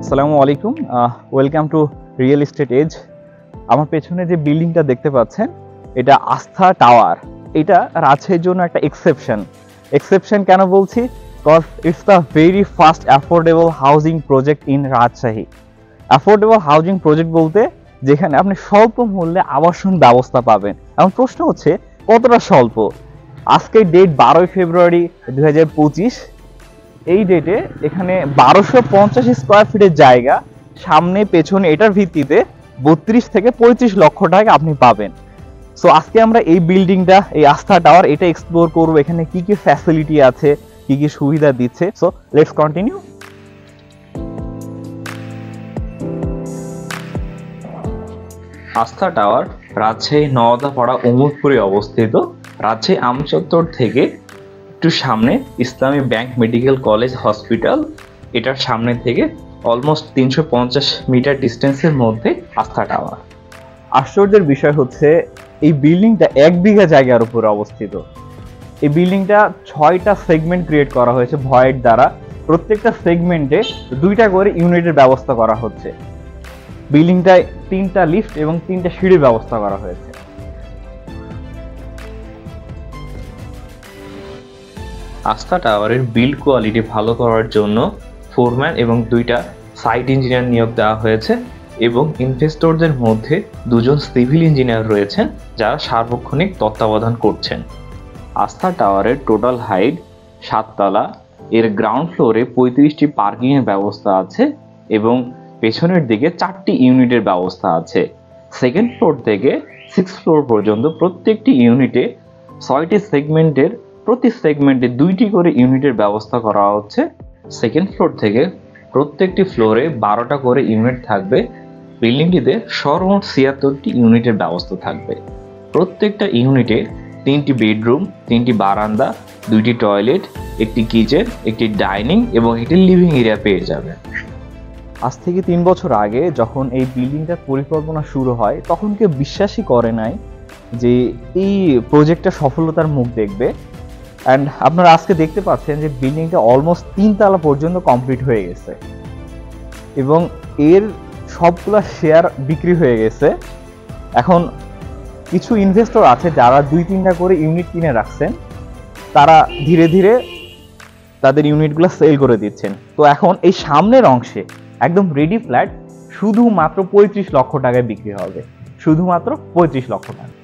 আসসালামু আলাইকুম, welcome to real estate edge. আমার পেছনে যে বিল্ডিংটা দেখতে পাচ্ছেন এটা আস্থা টাওয়ার। এটা রাজশাহীর জন্য একটা এক্সেপশন কেন বলছি? Cause it's the very first affordable housing project in Rajshahi. Affordable housing project বলতে যেখানে আপনি স্বল্প মূল্যে আবাসন ব্যবস্থা পাবেন। এখন প্রশ্ন হচ্ছে কতটা স্বল্প? আজকের ডেট 12 ফেব্রুয়ারি 2025। এই ডেটে এখানে 1250 স্কোয়ার ফিটের জায়গা, সামনে পেছনে এটার ভিত্তিতে 32 থেকে 35 লক্ষ টাকা আপনি পাবেন। সো আজকে আমরা এই বিল্ডিংটা, এই আস্থা টাওয়ার, এটা এক্সপ্লোর করব। এখানে কি কি ফ্যাসিলিটি আছে, কি কি সুবিধা দিচ্ছে। So let's continue. আস্থা টাওয়ার রাজশাহী নওদাপাড়া উমরপুরে অবস্থিত। রাজশাহী আমচত্বর থেকে একটু সামনে ইসলামী ব্যাংক মেডিকেল কলেজ হসপিটাল, এটার সামনে থেকে অলমোস্ট 350 মিটার ডিস্টেন্সের মধ্যে আস্থা টাওয়ার। আশ্চর্যের বিষয় হচ্ছে এই বিল্ডিংটা 1 বিঘা জায়গার উপরে অবস্থিত। এই বিল্ডিংটা 6টা সেগমেন্ট ক্রিয়েট করা হয়েছে ভয়েড দ্বারা। প্রত্যেকটা সেগমেন্টে 2টা করে ইউনিটের ব্যবস্থা করা হচ্ছে। বিল্ডিংটায় 3টা লিফট এবং 3টা সিঁড়ির ব্যবস্থা করা হয়েছে। আস্থা টাওয়ারের বিল্ড কোয়ালিটি ভালো করার জন্য ফোরম্যান এবং 2টা সাইট ইঞ্জিনিয়ার নিয়োগ দেওয়া হয়েছে এবং ইনভেস্টরদের মধ্যে 2জন সিভিল ইঞ্জিনিয়ার রয়েছেন যারা সার্বক্ষণিক তত্ত্বাবধান করছেন। আস্থা টাওয়ারের টোটাল হাইট 7 তলা। এর গ্রাউন্ড ফ্লোরে 35টি পার্কিংয়ের ব্যবস্থা আছে এবং পেছনের দিকে 4টি ইউনিটের ব্যবস্থা আছে। সেকেন্ড ফ্লোর থেকে 6th ফ্লোর পর্যন্ত প্রত্যেকটি ইউনিটে 6টি সেগমেন্টের, প্রতি সেগমেন্টে 2টি করে ইউনিটের ব্যবস্থা করা হচ্ছে। সেকেন্ড ফ্লোর থেকে প্রত্যেকটি ফ্লোরে 12টা করে ইউনিট থাকবে। বিল্ডিংটিতে সর্বমোট 76টি ইউনিটের ব্যবস্থা থাকবে। প্রত্যেকটা ইউনিটে 3টি বেডরুম, 3টি বারান্দা, 2টি টয়লেট, একটি কিচেন, একটি ডাইনিং এবং একটি লিভিং এরিয়া পেয়ে যাবে। আজ থেকে 3 বছর আগে যখন এই বিল্ডিংটার পরিকল্পনা শুরু হয় তখন কেউ বিশ্বাসই করে নাই যে এই প্রজেক্টটা সফলতার মুখ দেখবে। অ্যান্ড আপনারা আজকে দেখতে পাচ্ছেন যে বিল্ডিংটা অলমোস্ট 3 তলা পর্যন্ত কমপ্লিট হয়ে গেছে এবং এর সবগুলা শেয়ার বিক্রি হয়ে গেছে। এখন কিছু ইনভেস্টর আছে যারা 2-3টা করে ইউনিট কিনে রাখছেন, তারা ধীরে ধীরে তাদের ইউনিটগুলো সেল করে দিচ্ছেন। তো এখন এই সামনের অংশে একদম রেডি ফ্ল্যাট শুধুমাত্র 35 লক্ষ টাকায় বিক্রি হবে, শুধুমাত্র 35 লক্ষ টাকা।